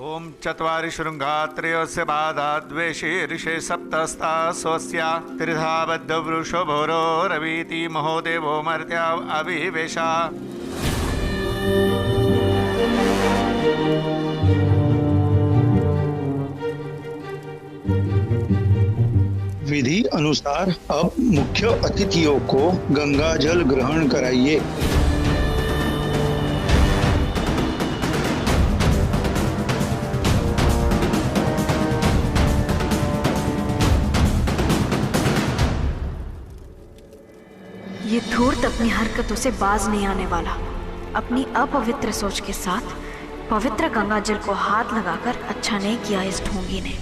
ओम चत्वारि शृंगा त्रयोस्य बाधा द्वेषे ऋषे सप्तस्ता स्वस्या त्रिधा बद्ध वृषभोरो रवीति महोदेवो मर्त्या अभिवेशा। विधि अनुसार अब मुख्य अतिथियों को गंगा जल ग्रहण कराइए। ये धूर्त अपनी हरकतों से बाज नहीं आने वाला। अपनी अपवित्र सोच के साथ पवित्र गंगा जल को हाथ लगाकर अच्छा नहीं किया इस ढोंगी ने।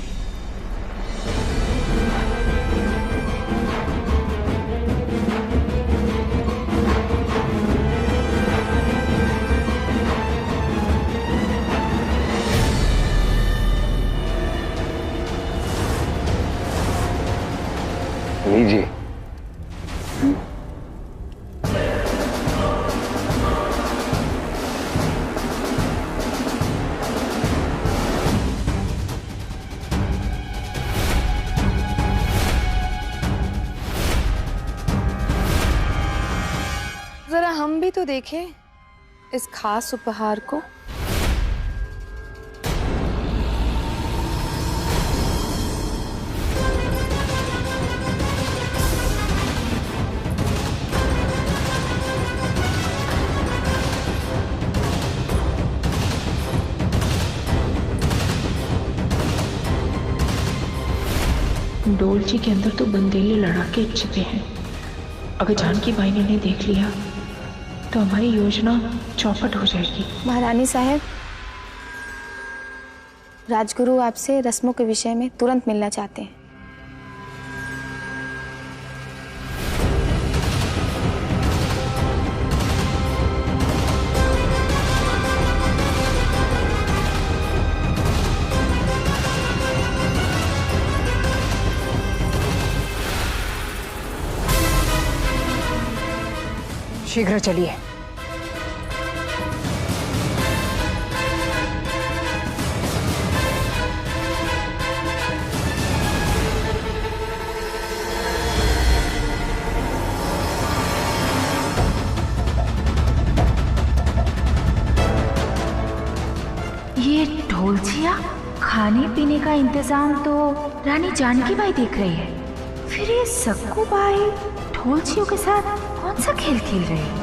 लीजिए। जरा हम भी तो देखें इस खास उपहार को। डोलची के अंदर तो बंदेले लड़ाके छिपे हैं। अगर जानकी बाई ने इन्हें देख लिया तो हमारी योजना चौपट हो जाएगी। महारानी साहब, राजगुरु आपसे रस्मों के विषय में तुरंत मिलना चाहते हैं। शीघ्र चलिए। ये ढोलचिया खाने पीने का इंतजाम तो रानी जानकी बाई देख रही है। फिर ये सक्कू बाई ढोलचियों के साथ कौन सा खेल खेल रही है?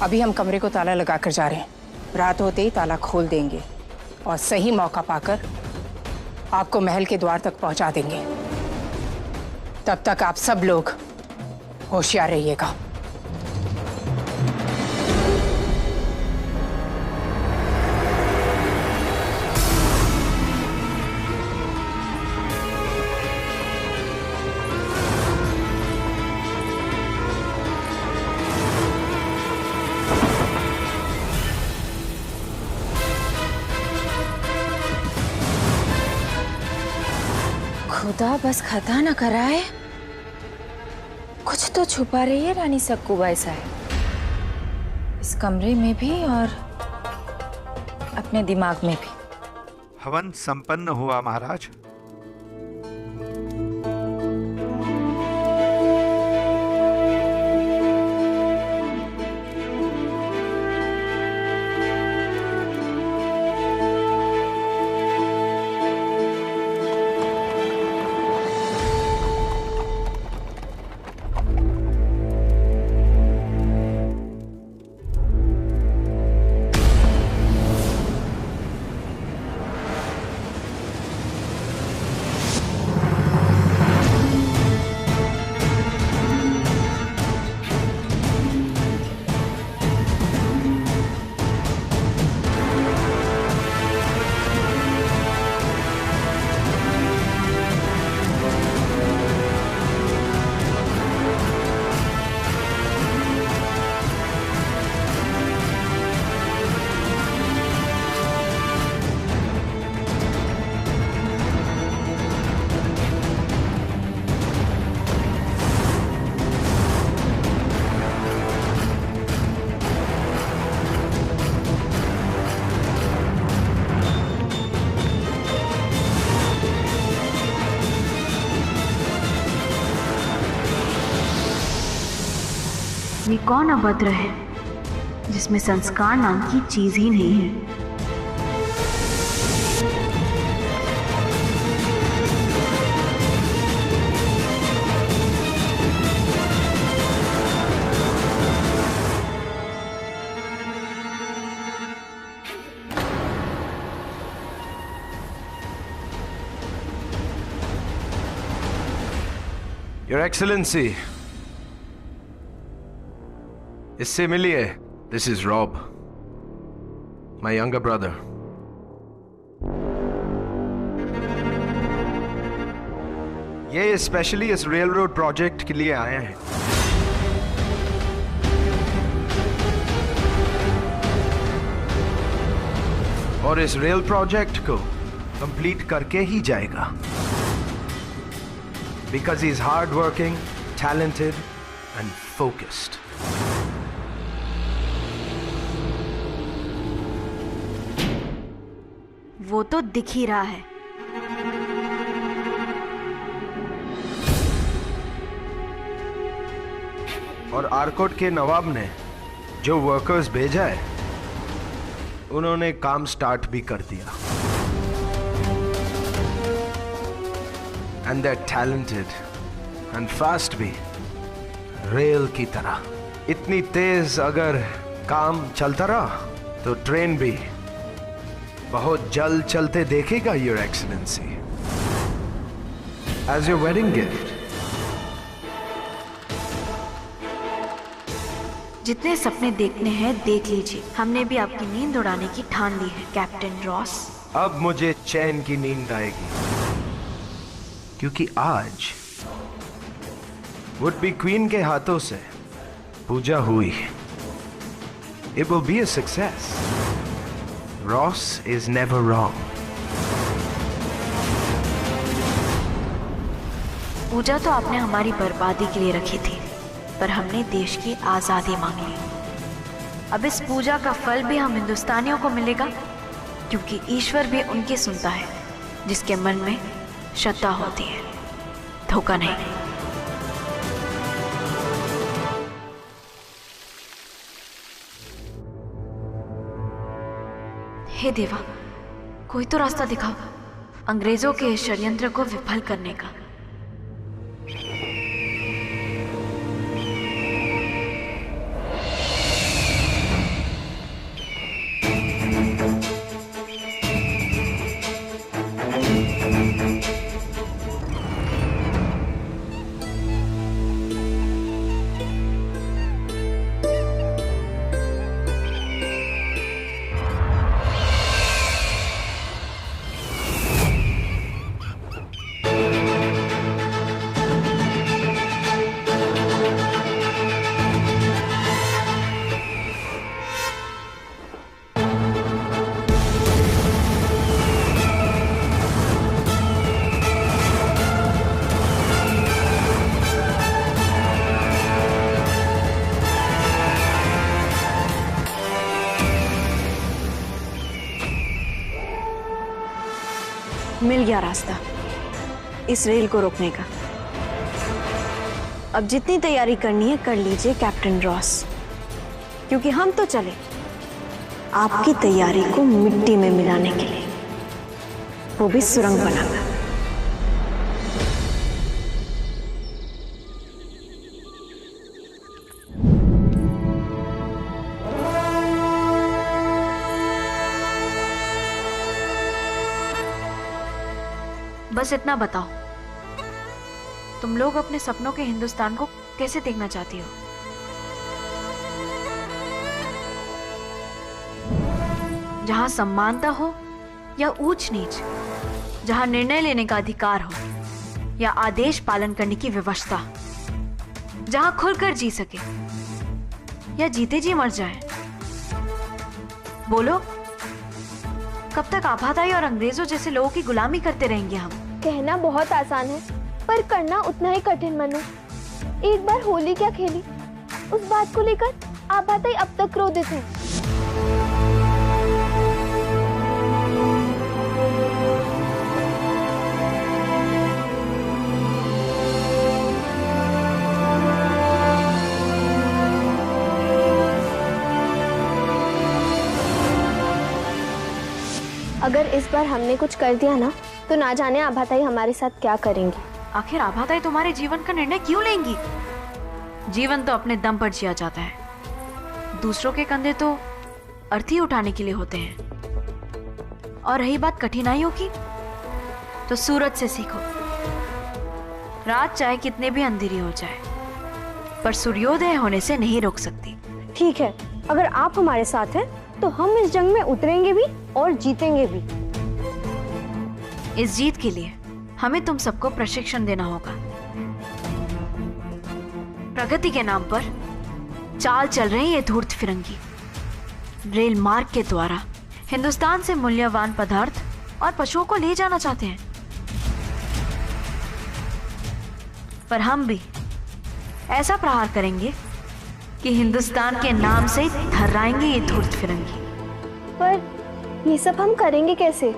अभी हम कमरे को ताला लगाकर जा रहे हैं। रात होते ही ताला खोल देंगे और सही मौका पाकर आपको महल के द्वार तक पहुंचा देंगे। तब तक आप सब लोग होशियार रहिएगा। खुदा बस खता न कराए। कुछ तो छुपा रही है रानी सक्कू बाई साहब, इस कमरे में भी और अपने दिमाग में भी। हवन संपन्न हुआ महाराज। ये कौन अभद्र है जिसमें संस्कार नाम की चीज ही नहीं है। Your Excellency, इससे मिलिए. This is Rob, my younger brother. ये स्पेशली इस रेलरोड प्रोजेक्ट के लिए आए हैं. और इस रेल प्रोजेक्ट को कंप्लीट करके ही जाएगा. Because he's hardworking, talented, and focused. वो तो दिख ही रहा है. और आर्कोट के नवाब ने जो वर्कर्स भेजा है, उन्होंने काम स्टार्ट भी कर दिया. And they're talented and fast भी, रेल की तरह. इतनी तेज अगर काम चलता रहा तो ट्रेन भी बहुत जल्द चलते देखेगा, Your Excellency. As your wedding gift. जितने सपने देखने हैं देख लीजिए. हमने भी आपकी नींद उड़ाने की ठान ली है कैप्टन रॉस. अब मुझे चैन की नींद आएगी, क्योंकि आज वुड बी क्वीन के हाथों से पूजा हुई. It will be a success. Ross is never wrong. पूजा तो आपने हमारी बर्बादी के लिए रखी थी, पर हमने देश की आजादी मांग ली. अब इस पूजा का फल भी हम हिंदुस्तानियों को मिलेगा, क्योंकि ईश्वर भी उनकी सुनता है जिसके मन में श्रद्धा होती है, धोखा नहीं. हे देवा, कोई तो रास्ता दिखाओ अंग्रेजों के इस षड्यंत्र को विफल करने का. मिल गया रास्ता इस रेल को रोकने का. अब जितनी तैयारी करनी है कर लीजिए कैप्टन रॉस, क्योंकि हम तो चले आपकी तैयारी को मिट्टी में मिलाने के लिए, वो भी सुरंग बनाकर. बस इतना बताओ, तुम लोग अपने सपनों के हिंदुस्तान को कैसे देखना चाहती हो? जहां समानता हो या ऊंच नीच, जहां निर्णय लेने का अधिकार हो या आदेश पालन करने की व्यवस्था, जहां खुलकर जी सके या जीते जी मर जाए. बोलो, कब तक आपाताई और अंग्रेजों जैसे लोगों की गुलामी करते रहेंगे हम? कहना बहुत आसान है, पर करना उतना ही कठिन मनु. एक बार होली क्या खेली, उस बात को लेकर आपाताई अब तक क्रोधित है. अगर इस बार हमने कुछ कर दिया ना तो ना जाने आभाताई हमारे साथ क्या करेंगी। आखिर आभाताई तुम्हारे जीवन का निर्णय क्यों लेंगी? जीवन तो अपने दम पर जिया जाता है, दूसरों के कंधे तो अर्थी उठाने के लिए होते हैं। और रही बात कठिनाइयों की, तो सूरज से सीखो। रात चाहे कितने भी अंधेरी हो जाए, पर सूर्योदय होने से नहीं रोक सकती। ठीक है, अगर आप हमारे साथ हैं तो हम इस जंग में उतरेंगे भी और जीतेंगे भी। इस जीत के लिए हमें तुम सबको प्रशिक्षण देना होगा। प्रगति के नाम पर चाल चल रहे ये धूर्त फिरंगी रेल मार्ग के द्वारा हिंदुस्तान से मूल्यवान पदार्थ और पशुओं को ले जाना चाहते हैं, पर हम भी ऐसा प्रहार करेंगे कि हिंदुस्तान के नाम से थर्राएंगे ये धूर्त फिरंगी। पर ये सब हम करेंगे कैसे?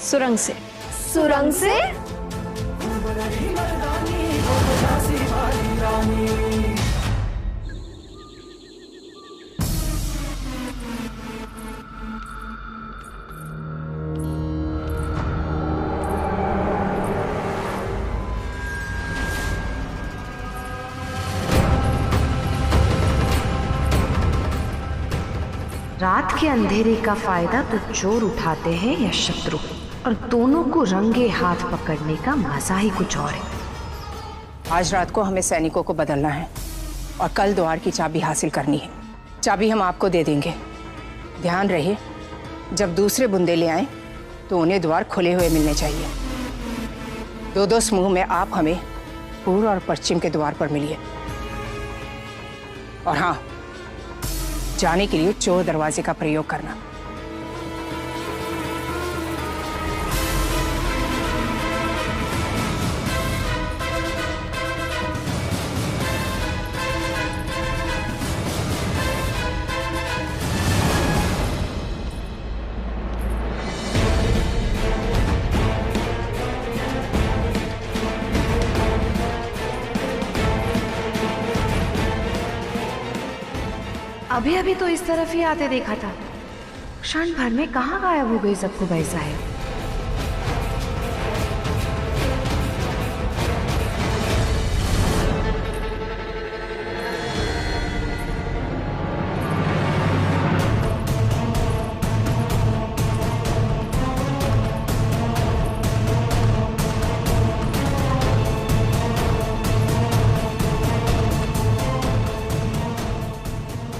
सुरंग से। सुरंग से? रात के अंधेरे का फायदा तो चोर उठाते हैं या शत्रु, और दोनों को रंगे हाथ पकड़ने का मजा ही कुछ और है। आज रात को हमें सैनिकों को बदलना है और कल द्वार की चाबी हासिल करनी है। चाबी हम आपको दे देंगे। ध्यान रहे, जब दूसरे बुंदे ले आए तो उन्हें द्वार खुले हुए मिलने चाहिए। दो दो समूह में आप हमें पूर्व और पश्चिम के द्वार पर मिलिए। और हाँ, जाने के लिए चोर दरवाजे का प्रयोग करना। अभी अभी तो इस तरफ ही आते देखा था, क्षण भर में कहाँ गायब हो गई सक्कुबाई साहब।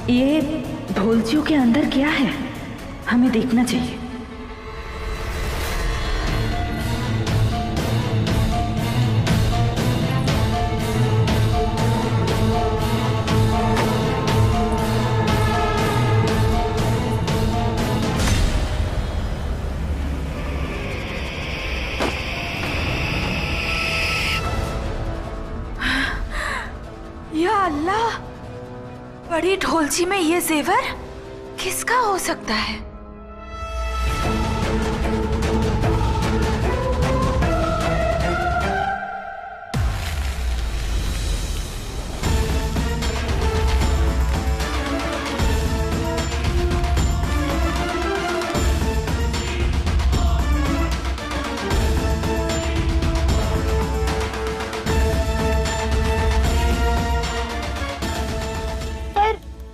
ये ढोलचियों के अंदर क्या है, हमें देखना चाहिए। या अल्लाह, बड़ी ढोलची में ये जेवर किसका हो सकता है?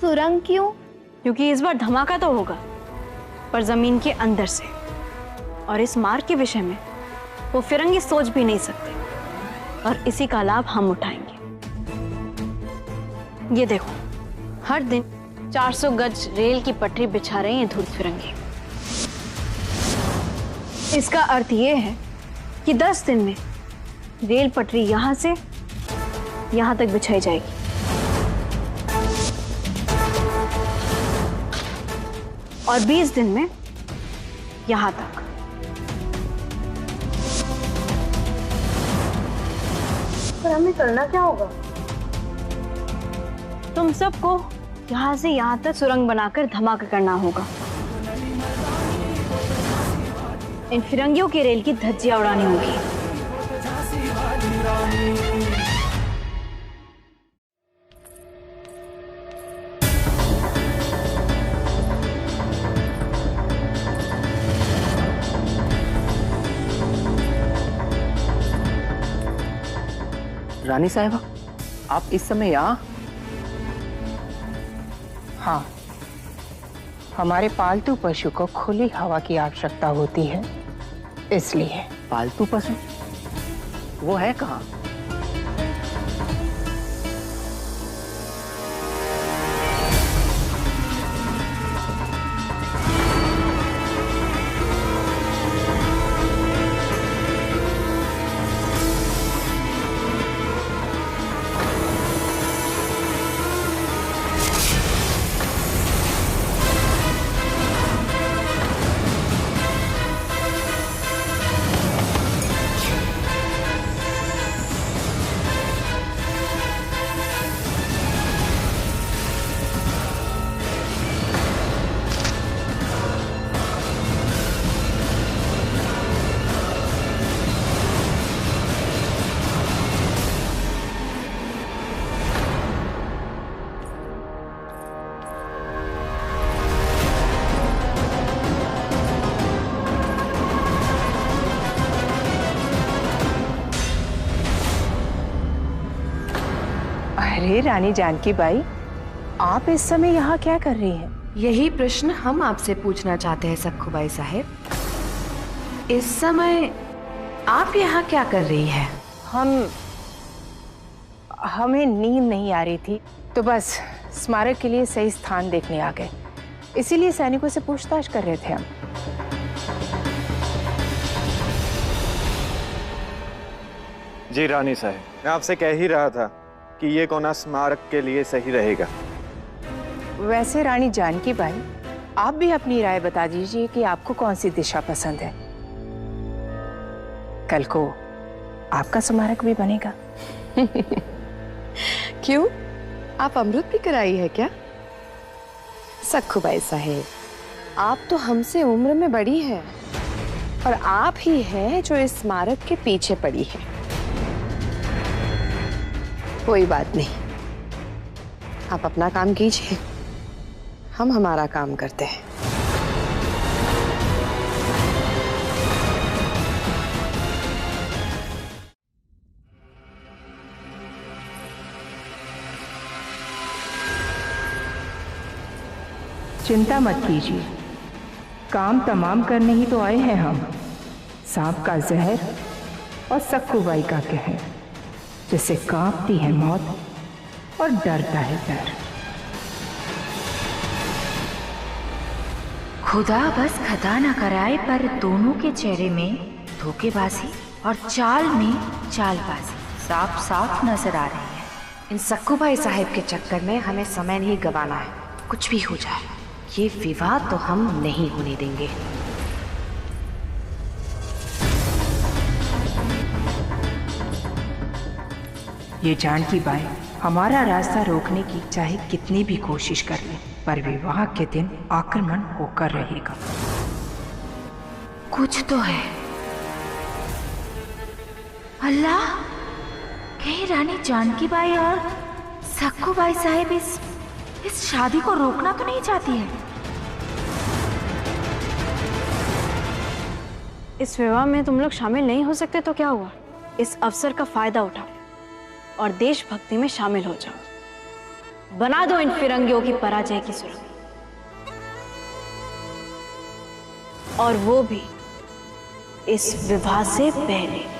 सुरंग क्यों? क्योंकि इस बार धमाका तो होगा, पर जमीन के अंदर से। और इस मार्ग के विषय में वो फिरंगी सोच भी नहीं सकते, और इसी का लाभ हम उठाएंगे। ये देखो, हर दिन 400 गज रेल की पटरी बिछा रहे हैं धूर्त फिरंगी। इसका अर्थ ये है कि 10 दिन में रेल पटरी यहां से यहां तक बिछाई जाएगी। और 20 दिन में यहां तक। पर हमें करना क्या होगा? तुम सबको यहां से यहां तक सुरंग बनाकर धमाका करना होगा। इन फिरंगियों के रेल की धज्जियां उड़ानी होगी। रानी साहिबा, आप इस समय यहाँ? हाँ, हमारे पालतू पशु को खुली हवा की आवश्यकता होती है, इसलिए। पालतू पशु वो है कहाँ? अरे रानी जानकी बाई, आप इस समय यहाँ क्या कर रही हैं? यही प्रश्न हम आपसे पूछना चाहते हैं सक्खूबाई साहेब। इस समय आप यहाँ क्या कर रही हैं? हमें नींद नहीं आ रही थी, तो बस स्मारक के लिए सही स्थान देखने आ गए, इसीलिए सैनिकों से पूछताछ कर रहे थे हम। जी रानी साहब, मैं आपसे कह ही रहा था कि ये कोना स्मारक के लिए सही रहेगा। वैसे रानी जानकी बाई, आप भी अपनी राय बता दीजिए कि आपको कौन सी दिशा पसंद है। कल को आपका स्मारक भी बनेगा। क्यों, आप अमृत भी कराई है क्या? सक्खूबाई साहेब, आप तो हमसे उम्र में बड़ी हैं और आप ही हैं जो इस स्मारक के पीछे पड़ी है। कोई बात नहीं, आप अपना काम कीजिए, हम हमारा काम करते हैं। चिंता मत कीजिए, काम तमाम करने ही तो आए हैं हम। सांप का जहर और सक्खूबाई का कहर, जिससे कांपती है मौत और डरता है डर। खुदा बस खता न कराए, पर दोनों के चेहरे में धोखेबाजी और चाल में चालबाजी साफ साफ नजर आ रही है। इन सक्खूबाई साहेब के चक्कर में हमें समय नहीं गंवाना है। कुछ भी हो जाए, ये विवाद तो हम नहीं होने देंगे। ये जानकी बाई हमारा रास्ता रोकने की चाहे कितनी भी कोशिश कर ले, पर विवाह के दिन आक्रमण होकर रहेगा। कुछ तो है। अल्लाह, कहीं रानी जानकी बाई और सक्खूबाई साहेब इस शादी को रोकना तो नहीं चाहती है? इस विवाह में तुम लोग शामिल नहीं हो सकते to क्या हुआ? इस अवसर का फायदा उठाओ और देशभक्ति में शामिल हो जाओ। बना दो इन फिरंगियों की पराजय की सुरंग, और वो भी इस विवाह से पहले।